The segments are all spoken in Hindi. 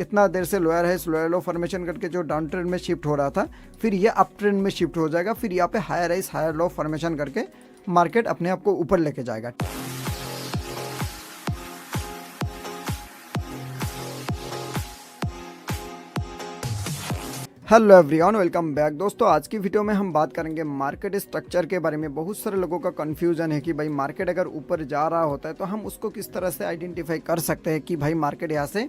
इतना देर से लोअर हाई लोअर लो फॉर्मेशन करके जो डाउन ट्रेंड में शिफ्ट हो रहा था, फिर ये अप ट्रेंड में शिफ्ट हो जाएगा, फिर यहाँ पे higher high higher low formation करके मार्केट अपने आप को ऊपर लेके जाएगा। Hello everyone, welcome back. दोस्तों आज की वीडियो में हम बात करेंगे मार्केट स्ट्रक्चर के बारे में। बहुत सारे लोगों का कंफ्यूजन है कि भाई मार्केट अगर ऊपर जा रहा होता है तो हम उसको किस तरह से आइडेंटिफाई कर सकते हैं कि भाई मार्केट यहाँ से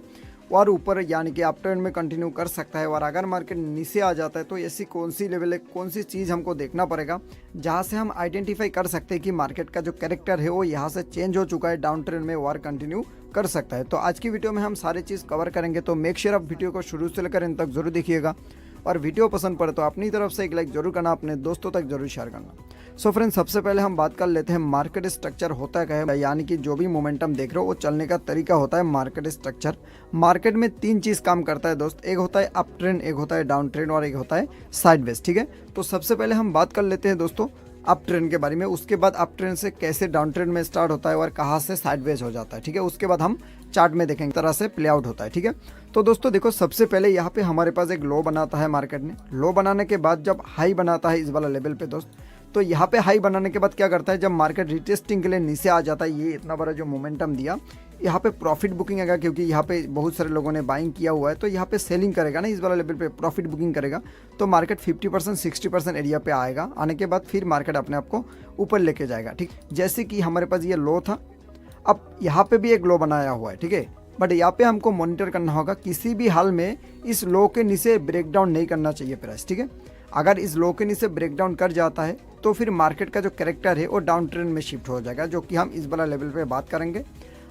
और ऊपर यानी कि अप ट्रेंड में कंटिन्यू कर सकता है, और अगर मार्केट नीचे आ जाता है तो ऐसी कौन सी लेवल है, कौन सी चीज़ हमको देखना पड़ेगा जहाँ से हम आइडेंटिफाई कर सकते हैं कि मार्केट का जो कैरेक्टर है वो यहाँ से चेंज हो चुका है, डाउन ट्रेंड में और कंटिन्यू कर सकता है। तो आज की वीडियो में हम सारी चीज़ कवर करेंगे, तो मेक श्योर आप वीडियो को शुरू से लेकर इन तक जरूर देखिएगा, और वीडियो पसंद पड़े तो अपनी तरफ से एक लाइक जरूर करना, अपने दोस्तों तक जरूर शेयर करना। सो फ्रेंड्स, सबसे पहले हम बात कर लेते हैं मार्केट स्ट्रक्चर होता क्या है, यानी कि जो भी मोमेंटम देख रहे हो वो चलने का तरीका होता है मार्केट स्ट्रक्चर। मार्केट में तीन चीज़ काम करता है दोस्त, एक होता है अप ट्रेंड, एक होता है डाउन ट्रेंड और एक होता है साइडवेज। ठीक है, तो सबसे पहले हम बात कर लेते हैं दोस्तों अप ट्रेंड के बारे में, उसके बाद अप ट्रेंड से कैसे डाउन ट्रेंड में स्टार्ट होता है और कहाँ से साइडवेज हो जाता है। ठीक है, उसके बाद हम चार्ट में देखेंगे तरह से प्ले आउट होता है। ठीक है, तो दोस्तों देखो, सबसे पहले यहाँ पे हमारे पास एक लो बनाता है मार्केट ने। लो बनाने के बाद जब हाई बनाता है इस वाला लेवल पे दोस्त, तो यहाँ पे हाई बनाने के बाद क्या करता है, जब मार्केट रिटेस्टिंग के लिए नीचे आ जाता है, ये इतना बड़ा जो मोमेंटम दिया, यहाँ पे प्रॉफिट बुकिंग आएगा, क्योंकि यहाँ पे बहुत सारे लोगों ने बाइंग किया हुआ है, तो यहाँ पे सेलिंग करेगा ना, इस वाला लेवल पे प्रॉफिट बुकिंग करेगा, तो मार्केट 50% 60% एरिया पे आएगा। आने के बाद फिर मार्केट अपने आप को ऊपर लेके जाएगा। ठीक, जैसे कि हमारे पास ये लो था, अब यहाँ पे भी एक लो बनाया हुआ है। ठीक है, बट यहाँ पे हमको मॉनिटर करना होगा, किसी भी हाल में इस लो के नीचे ब्रेकडाउन नहीं करना चाहिए प्राइस। ठीक है, अगर इस लो के नीचे ब्रेकडाउन कर जाता है तो फिर मार्केट का जो कैरेक्टर है वो डाउन ट्रेंड में शिफ्ट हो जाएगा, जो कि हम इस वाला लेवल पे बात करेंगे।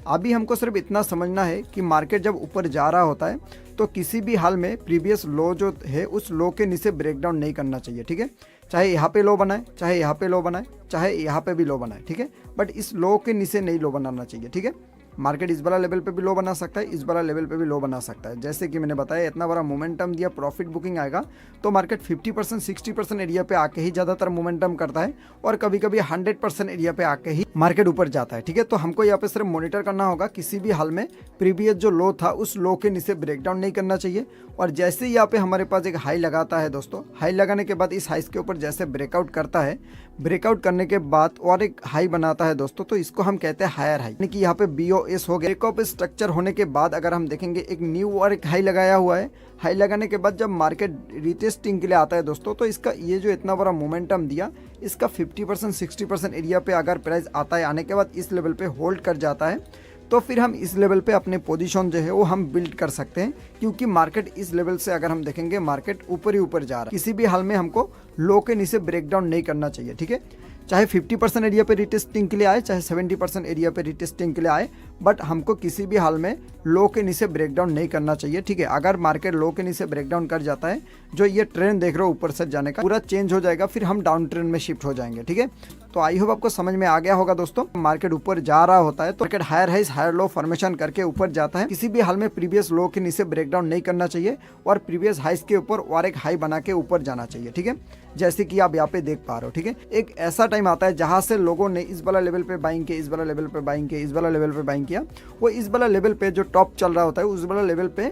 अभी हमको सिर्फ इतना समझना है कि मार्केट जब ऊपर जा रहा होता है तो किसी भी हाल में प्रीवियस लो जो है उस लो के नीचे ब्रेकडाउन नहीं करना चाहिए। ठीक है, चाहे यहाँ पे लो बनाए, चाहे यहाँ पे लो बनाए, चाहे यहाँ पे भी लो बनाए। ठीक है, बट इस लो के नीचे नहीं लो बनाना चाहिए। ठीक है, मार्केट इस बड़ा लेवल पे भी लो बना सकता है, इस बड़ा लेवल पे भी लो बना सकता है। जैसे कि मैंने बताया, इतना बड़ा मोमेंटम दिया, प्रॉफिट बुकिंग आएगा, तो मार्केट 50% 60% एरिया पे आके ही ज़्यादातर मोमेंटम करता है, और कभी कभी 100% एरिया पे आके ही मार्केट ऊपर जाता है। ठीक है, तो हमको यहाँ पे सिर्फ मॉनिटर करना होगा, किसी भी हाल में प्रीवियस जो लो था उस लो के नीचे ब्रेकडाउन नहीं करना चाहिए। और जैसे ही यहाँ पे हमारे पास एक हाई लगाता है दोस्तों, हाई लगाने के बाद इस हाई के ऊपर जैसे ब्रेकआउट करता है, ब्रेकआउट करने के बाद और एक हाई बनाता है दोस्तों, तो इसको हम कहते हैं हायर हाई, यानी कि यहाँ पे BOS हो गया। ब्रेकअप स्ट्रक्चर होने के बाद अगर हम देखेंगे, एक न्यू और एक हाई लगाया हुआ है। हाई लगाने के बाद जब मार्केट रिटेस्टिंग के लिए आता है दोस्तों, तो इसका ये जो इतना बड़ा मोमेंटम दिया, इसका 50% 60% एरिया पे अगर प्राइस आता है, आने के बाद इस लेवल पे होल्ड कर जाता है, तो फिर हम इस लेवल पे अपने पोजीशन जो है वो हम बिल्ड कर सकते हैं, क्योंकि मार्केट इस लेवल से अगर हम देखेंगे मार्केट ऊपर ही ऊपर जा रहा है। किसी भी हाल में हमको लो के नीचे ब्रेकडाउन नहीं करना चाहिए। ठीक है, चाहे 50% एरिया पे रिटेस्टिंग के लिए आए, चाहे 70% एरिया पे रिटेस्टिंग के लिए आए, बट हमको किसी भी हाल में लो के नीचे ब्रेकडाउन नहीं करना चाहिए। ठीक है, अगर मार्केट लो के नीचे ब्रेकडाउन कर जाता है, जो ये ट्रेंड देख रहे हो ऊपर से जाने का, पूरा चेंज हो जाएगा, फिर हम डाउन ट्रेंड में शिफ्ट हो जाएंगे। ठीक है, तो आई होप आपको समझ में आ गया होगा दोस्तों। मार्केट ऊपर जा रहा होता है तो market higher highs higher low formation करके ऊपर जाता है, किसी भी हाल में प्रीवियस लो के नीचे ब्रेकडाउन नहीं करना चाहिए, और प्रीवियस हाइज के ऊपर और एक हाई बना के ऊपर जाना चाहिए। ठीक है, जैसे कि आप यहाँ पे देख पा रहे हो। ठीक है, एक ऐसा टाइम आता है जहां से लोगों ने इस वाला लेवल पे बाइंग किया, इस वाला लेवल पे बाइंग किया, इस वाला लेवल पे बाइंग किया, वो इस वाला लेवल पे जो टॉप चल रहा होता है उस वाला लेवल पे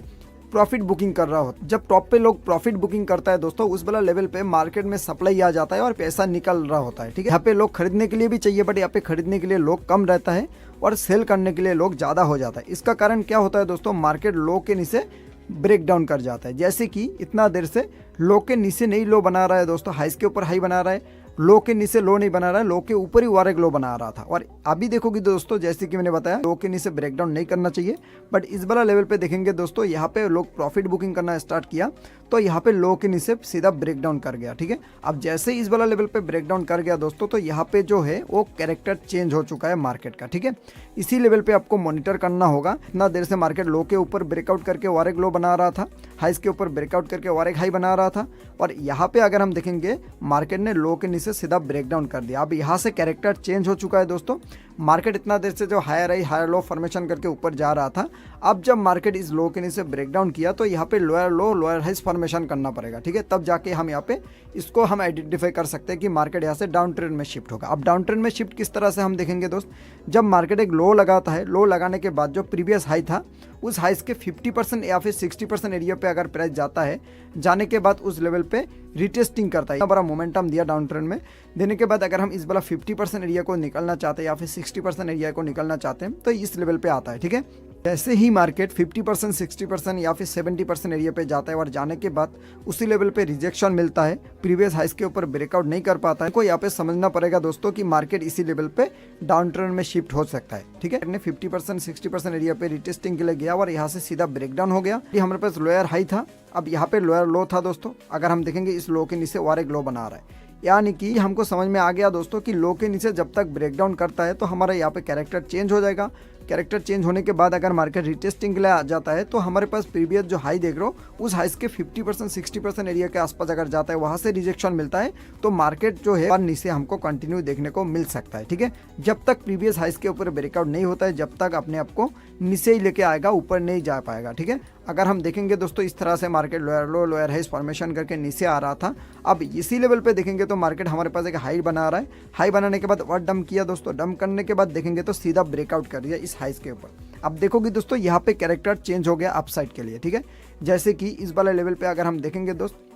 प्रॉफिट बुकिंग कर रहा होता है। जब टॉप पे लोग प्रॉफिट बुकिंग करता है दोस्तों, उस वाला लेवल पे मार्केट में सप्लाई आ जाता है और पैसा निकल रहा होता है। ठीक है, यहाँ पे लोग खरीदने के लिए भी चाहिए, बट यहाँ पे खरीदने के लिए लोग कम रहता है और सेल करने के लिए लोग ज़्यादा हो जाता है। इसका कारण क्या होता है दोस्तों, मार्केट लो के नीचे ब्रेक डाउन कर जाता है। जैसे कि इतना देर से लो के नीचे नहीं लो बना रहा है दोस्तों, हाइस के ऊपर हाई बना रहा है, लो के नीचे लो नहीं बना रहा है, लो के ऊपर ही और एक लो बना रहा था। और अभी देखोगे दोस्तों, जैसे कि मैंने बताया, लो के नीचे ब्रेकडाउन नहीं करना चाहिए, बट इस वाला लेवल पे देखेंगे दोस्तों, यहाँ पे लोग प्रॉफिट बुकिंग करना स्टार्ट किया, तो यहाँ पे लो के नीचे सीधा ब्रेकडाउन कर गया। ठीक है, अब जैसे इस वाला लेवल पे ब्रेकडाउन कर गया दोस्तों, तो यहाँ पे जो है वो कैरेक्टर चेंज हो चुका है मार्केट का। ठीक है, इसी लेवल पे आपको मॉनिटर करना होगा। इतना देर से मार्केट लो के ऊपर ब्रेकआउट करके और एक लो बना रहा था, हाइस के ऊपर ब्रेकआउट करके और एक हाई बना रहा था, और यहाँ पे अगर हम देखेंगे मार्केट ने लो के नीचे सीधा ब्रेकडाउन कर दिया। अब यहाँ से कैरेक्टर चेंज हो चुका है दोस्तों, मार्केट इतना देर से जो हायर लो फॉर्मेशन करके ऊपर जा रहा था, अब जब मार्केट इस लो के नीचे ब्रेकडाउन किया तो यहाँ पे lower low lower highs formation करना पड़ेगा, ठीक है। तब जाके हम यहाँ पे इसको हम आइडेंटिफाई कर सकते हैं कि मार्केट यहाँ से डाउन ट्रेंड में शिफ्ट होगा। अब डाउन ट्रेंड में शिफ्ट किस तरह से हम देखेंगे दोस्त, जब मार्केट एक लो लगाता है, लो लगाने के बाद जो प्रीवियस हाई था उस हाइस के 50% या फिर 60% एरिया पे अगर प्राइस जाता है, जाने के बाद उस लेवल पे रिटेस्टिंग करता है, इतना बड़ा मोमेंटम दिया डाउन ट्रेंड में, देने के बाद अगर हम इस वाला 50% एरिया को निकलना चाहते हैं या फिर 60% एरिया को निकलना चाहते हैं तो इस लेवल पे आता है, ठीक है। जैसे ही मार्केट 50%, 60% या फिर 70% एरिया पे जाता है और जाने के बाद उसी लेवल पे रिजेक्शन मिलता है, प्रीवियस हाइस के ऊपर ब्रेकआउट नहीं कर पाता है, को यहाँ पे समझना पड़ेगा दोस्तों कि मार्केट इसी लेवल पे डाउन ट्रेंड में शिफ्ट हो सकता है, ठीक है। 50%, 60% एरिया पे रिटेस्टिंग के लिए गया और यहाँ से सीधा ब्रेकडाउन हो गया। ये हमारे पास लोअर हाई था, अब यहाँ पे लोअर लो था दोस्तों। अगर हम देखेंगे इस लो के नीचे और एक लो बना रहा है, यानी कि हमको समझ में आ गया दोस्तों कि लो के नीचे जब तक ब्रेकडाउन करता है तो हमारा यहाँ पे कैरेक्टर चेंज हो जाएगा। कैरेक्टर चेंज होने के बाद अगर मार्केट रिटेस्टिंग के लिए आ जाता है तो हमारे पास प्रीवियस जो हाई देख रहे हो उस हाइस के 50%, 60% एरिया के आसपास अगर जाता है, वहां से रिजेक्शन मिलता है तो मार्केट जो है नीचे हमको कंटिन्यू देखने को मिल सकता है, ठीक है। जब तक प्रीवियस हाइस के ऊपर ब्रेकआउट नहीं होता है, जब तक अपने आप को नीचे ही लेके आएगा, ऊपर नहीं जा पाएगा, ठीक है। अगर हम देखेंगे दोस्तों इस तरह से market lower low lower highs formation करके नीचे आ रहा था, अब इसी लेवल पे देखेंगे तो मार्केट हमारे पास एक हाई बना रहा है। हाई बनाने के बाद और डंप किया दोस्तों, डंप करने के बाद देखेंगे तो सीधा ब्रेकआउट कर दिया इस हाइस के ऊपर। अब देखोगे दोस्तों यहाँ पे कैरेक्टर चेंज हो गया अपसाइड के लिए, ठीक है। जैसे कि इस वाले लेवल पे अगर हम देखेंगे दोस्त,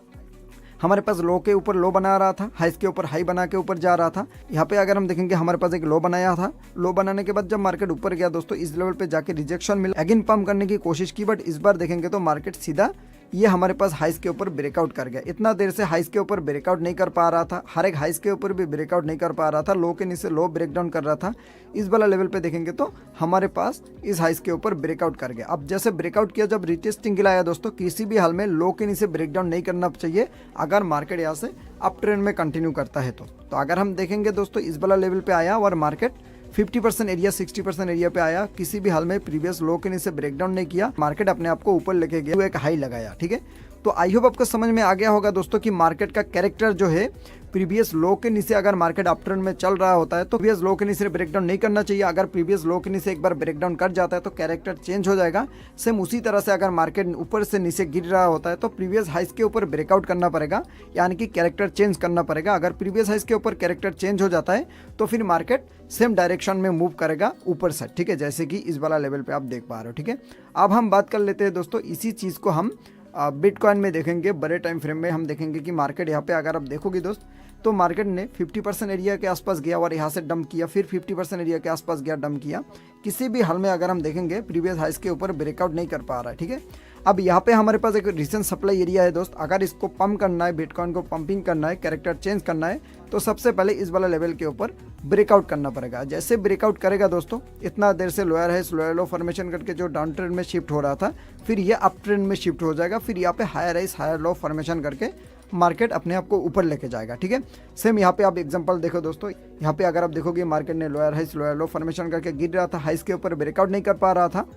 हमारे पास लो के ऊपर लो बना रहा था, हाइस के ऊपर हाई बना के ऊपर जा रहा था। यहाँ पे अगर हम देखेंगे हमारे पास एक लो बनाया था, लो बनाने के बाद जब मार्केट ऊपर गया दोस्तों इस लेवल पे जाके रिजेक्शन मिला, अगेन पंप करने की कोशिश की, बट इस बार देखेंगे तो मार्केट सीधा ये हमारे पास हाइस के ऊपर ब्रेकआउट कर गया। इतना देर से हाइस के ऊपर ब्रेकआउट नहीं कर पा रहा था, हर एक हाइस के ऊपर भी ब्रेकआउट नहीं कर पा रहा था, लो के नीचे लो ब्रेकडाउन कर रहा था। इस वाला लेवल पे देखेंगे तो हमारे पास इस हाइस के ऊपर ब्रेकआउट कर गया। अब जैसे ब्रेकआउट किया, जब रिटेस्टिंग लाया दोस्तों, किसी भी हाल में लो के नीचे ब्रेकडाउन नहीं करना चाहिए अगर मार्केट यहाँ से अप ट्रेंड में कंटिन्यू करता है तो अगर हम देखेंगे दोस्तों इस वाला लेवल पे आया और मार्केट 50% एरिया 60% एरिया पे आया, किसी भी हाल में प्रीवियस लो के नीचे ब्रेकडाउन नहीं किया, मार्केट अपने आप को ऊपर लेके गया, एक हाई लगाया, ठीक है। तो आई होप आपको समझ में आ गया होगा दोस्तों कि मार्केट का कैरेक्टर जो है, प्रीवियस लो के नीचे अगर मार्केट अप ट्रेंड में चल रहा होता है तो प्रीवियस लो के नीचे ब्रेकडाउन नहीं करना चाहिए। अगर प्रीवियस लो के नीचे एक बार ब्रेकडाउन कर जाता है तो कैरेक्टर चेंज हो जाएगा। सेम उसी तरह से अगर मार्केट ऊपर से नीचे गिर रहा होता है तो प्रीवियस हाइस के ऊपर ब्रेकआउट करना पड़ेगा, यानी कि कैरेक्टर चेंज करना पड़ेगा। अगर प्रीवियस हाइस के ऊपर कैरेक्टर चेंज हो जाता है तो फिर मार्केट सेम डायरेक्शन में मूव करेगा ऊपर से, ठीक है, जैसे कि इस वाला लेवल पे आप देख पा रहे हो, ठीक है। अब हम बात कर लेते हैं दोस्तों, इसी चीज़ को हम बिटकॉइन में देखेंगे, बड़े टाइम फ्रेम में हम देखेंगे कि मार्केट यहाँ पे अगर आप देखोगे दोस्त तो मार्केट ने 50% एरिया के आसपास गया और यहाँ से डंप किया, फिर 50% एरिया के आसपास गया, डंप किया। किसी भी हाल में अगर हम देखेंगे प्रीवियस हाइस के ऊपर ब्रेकआउट नहीं कर पा रहा है, ठीक है। अब यहाँ पे हमारे पास एक रिसेंट सप्लाई एरिया है दोस्त, अगर इसको पंप करना है, बिटकॉइन को पंपिंग करना है, कैरेक्टर चेंज करना है तो सबसे पहले इस वाला लेवल के ऊपर ब्रेकआउट करना पड़ेगा। जैसे ब्रेकआउट करेगा दोस्तों, इतना देर से लोअर हाइस लोअर लो फॉर्मेशन करके जो डाउन ट्रेंड में शिफ्ट हो रहा था, फिर ये अप ट्रेंड में शिफ्ट हो जाएगा, फिर यहाँ पे हायर हाइस हायर लो फॉर्मेशन करके मार्केट अपने आप को ऊपर लेके जाएगा, ठीक है। सेम यहाँ पे आप एग्जांपल देखो दोस्तों, यहाँ पे अगर आप देखोगे मार्केट ने लोअर हाइस लोअर लो फॉर्मेशन करके गिर रहा था, हाइस के ऊपर ब्रेकआउट नहीं कर पा रहा था।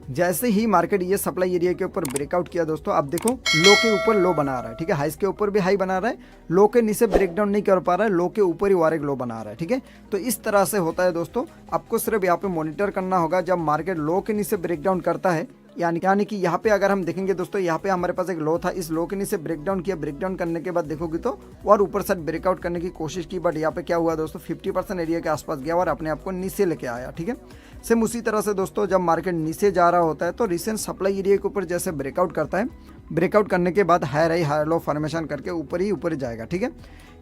जैसे ही मार्केट ये सप्लाई एरिया के ऊपर ब्रेकआउट किया दोस्तों, अब देखो लो के ऊपर लो बना रहा है, ठीक है, हाइस के ऊपर भी हाई बना रहा है, लो के नीचे ब्रेकडाउन नहीं कर पा रहा है, लो के ऊपर ही और एक लो बना रहा है, ठीक है। तो इस तरह से होता है दोस्तों, आपको सिर्फ यहाँ पे मॉनिटर करना होगा जब मार्केट लो के नीचे ब्रेकडाउन करता है, यानी कि यहाँ पे अगर हम देखेंगे दोस्तों, यहाँ पे हमारे पास एक लो था, इस लो के नीचे ब्रेकडाउन किया, ब्रेकडाउन करने के बाद देखोगे तो और ऊपर से ब्रेकआउट करने की कोशिश की, बट यहाँ पे क्या हुआ दोस्तों, 50% एरिया के आसपास गया और अपने आप को नीचे लेके आया, ठीक है। सेम उसी तरह से दोस्तों जब मार्केट नीचे जा रहा होता है तो रिसेंट सप्लाई एरिया के ऊपर जैसे ब्रेकआउट करता है, ब्रेकआउट करने के बाद higher high higher low formation करके ऊपर ही ऊपर जाएगा, ठीक है।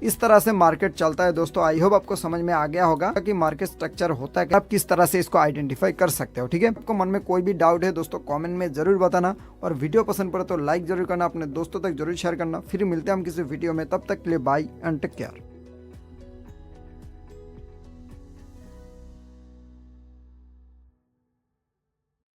इस तरह से मार्केट चलता है दोस्तों। आई होप आपको समझ में आ गया होगा कि मार्केट स्ट्रक्चर होता है, आप किस तरह से इसको आइडेंटिफाई कर सकते हो, ठीक है। आपको मन में कोई भी डाउट है दोस्तों कमेंट में जरूर बताना, और वीडियो पसंद पड़े तो लाइक जरूर करना, अपने दोस्तों तक जरूर शेयर करना। फिर मिलते हैं हम किसी वीडियो में, तब तक के लिए बाय एंड टेक केयर।